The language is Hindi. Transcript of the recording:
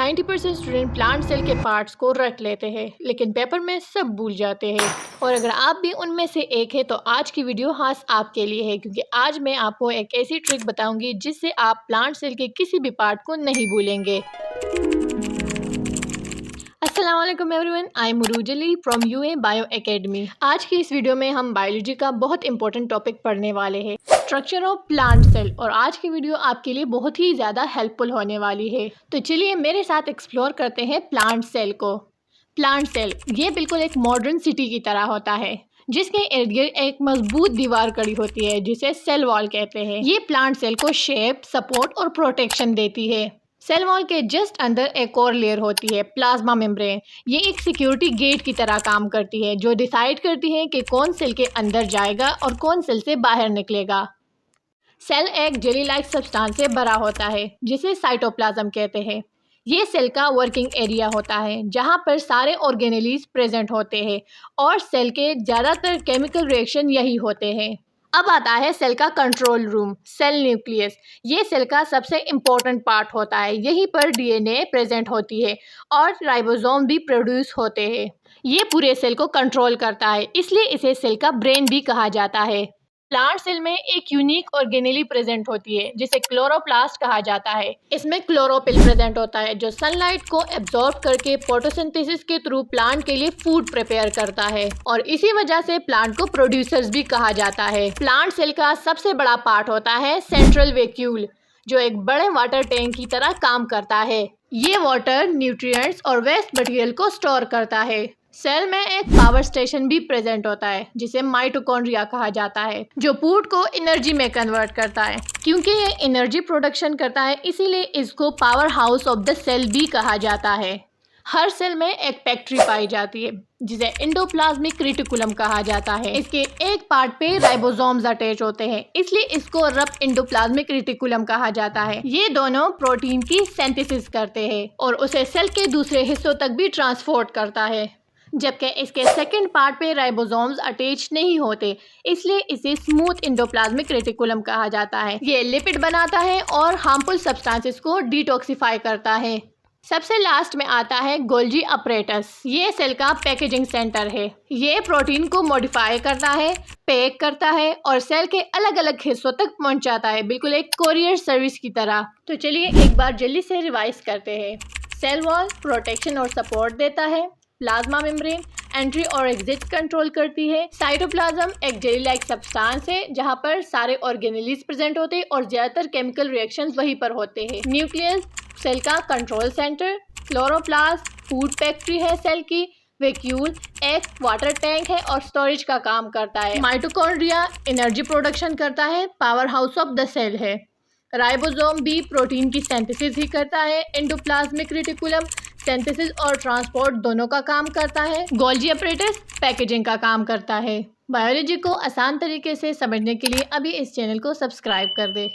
90% स्टूडेंट प्लांट सेल के पार्ट्स को रट लेते हैं लेकिन पेपर में सब भूल जाते हैं। और अगर आप भी उनमें से एक है तो आज की वीडियो खास आपके लिए है, क्योंकि आज मैं आपको एक ऐसी ट्रिक बताऊंगी जिससे आप प्लांट सेल के किसी भी पार्ट को नहीं भूलेंगे। अस्सलाम वालेकुम everyone, I am Urooj Ali from UA bio academy. आज की इस वीडियो में हम बायोलॉजी का बहुत इंपॉर्टेंट टॉपिक पढ़ने वाले हैं, स्ट्रक्चर ऑफ प्लांट सेल। और आज की वीडियो आपके लिए बहुत ही ज़्यादा हेल्पफुल होने वाली है। तो चलिए मेरे साथ एक्सप्लोर करते हैं प्लांट सेल को। प्लांट सेल ये बिल्कुल एक मॉडर्न सिटी की तरह होता है जिसके इर्द गिर्द एक मजबूत दीवार खड़ी होती है जिसे सेल वॉल कहते हैं। ये प्लांट सेल को शेप, सपोर्ट और प्रोटेक्शन देती है। सेल वॉल के जस्ट अंदर एक और लेयर होती है, प्लाज्मा मेम्ब्रेन। ये एक सिक्योरिटी गेट की तरह काम करती है जो डिसाइड करती है कि कौन सेल के अंदर जाएगा और कौन सेल से बाहर निकलेगा। सेल एक जेली लाइक सब्सटेंस से भरा होता है जिसे साइटोप्लाज्म कहते हैं। ये सेल का वर्किंग एरिया होता है जहाँ पर सारे ऑर्गेनेलीज प्रेजेंट होते हैं और सेल के ज़्यादातर केमिकल रिएक्शन यही होते हैं। अब आता है सेल का कंट्रोल रूम, सेल न्यूक्लियस। ये सेल का सबसे इम्पोर्टेंट पार्ट होता है। यहीं पर डीएनए प्रेजेंट होती है और राइबोसोम भी प्रोड्यूस होते हैं। ये पूरे सेल को कंट्रोल करता है, इसलिए इसे सेल का ब्रेन भी कहा जाता है। प्लांट सेल में एक यूनिक ऑर्गेनेली प्रेजेंट होती है जिसे क्लोरोप्लास्ट कहा जाता है। इसमें क्लोरोफिल प्रेजेंट होता है जो सनलाइट को एब्जॉर्ब करके फोटोसिंथेसिस के थ्रू प्लांट के लिए फूड प्रिपेयर करता है और इसी वजह से प्लांट को प्रोड्यूसर्स भी कहा जाता है। प्लांट सेल का सबसे बड़ा पार्ट होता है सेंट्रल वैक्यूल, जो एक बड़े वाटर टैंक की तरह काम करता है। ये वाटर, न्यूट्रिएंट्स और वेस्ट मटेरियल को स्टोर करता है। सेल में एक पावर स्टेशन भी प्रेजेंट होता है जिसे माइटोकॉन्ड्रिया कहा जाता है, जो फूड को एनर्जी में कन्वर्ट करता है। क्योंकि ये एनर्जी प्रोडक्शन करता है इसीलिए इसको power house of the cell भी कहा जाता है। हर सेल में एक फैक्ट्री पाई जाती है जिसे एंडोप्लाज्मिक रेटिकुलम कहा जाता है। इसके एक पार्ट पे राइबोसोम्स अटैच होते हैं, इसलिए इसको रफ एंडोप्लाज्मिक रेटिकुलम कहा जाता है। ये दोनों प्रोटीन की सिंथेसिस करते हैं और उसे सेल के दूसरे हिस्सों तक भी ट्रांसपोर्ट करता है, जबकि इसके सेकंड पार्ट पे राइबोसोम्स अटैच नहीं होते, इसलिए इसे स्मूथ एंडोप्लाज्मिक रेटिकुलम कहा जाता है। ये लिपिड बनाता है और हार्मफुल सब्सटेंसेस को डिटॉक्सिफाई करता है। सबसे लास्ट में आता है गोल्जी अपरेटस। ये सेल का पैकेजिंग सेंटर है। ये प्रोटीन को मॉडिफाई करता है, पैक करता है और सेल के अलग अलग हिस्सों तक पहुंचाता है, बिल्कुल एक कोरियर सर्विस की तरह। तो चलिए एक बार जल्दी से रिवाइज करते हैं। सेल वॉल प्रोटेक्शन और सपोर्ट देता है। प्लाज्मा मेम्ब्रेन एंट्री और एग्जिट कंट्रोल करती है। साइटोप्लाज्म एक जेली लाइक सब्सटेंस है जहां पर सारे ऑर्गेनेलीज प्रेजेंट होते हैं और ज्यादातर केमिकल रिएक्शंस वहीं पर होते हैं। न्यूक्लियस सेल का control centre. Chloroplast food factory है सेल की। वैक्यूल एक वाटर टैंक है और स्टोरेज का काम करता है। माइटोकॉन्ड्रिया एनर्जी प्रोडक्शन करता है, power house of the cell है। राइबोसोम भी प्रोटीन की सिंथेसिस ही करता है। एंडोप्लाज्मिक रेटिकुलम सिंथेसिस और ट्रांसपोर्ट दोनों का काम करता है। गोल्जी अपरेटस पैकेजिंग का काम करता है। बायोलॉजी को आसान तरीके से समझने के लिए अभी इस चैनल को सब्सक्राइब कर दे।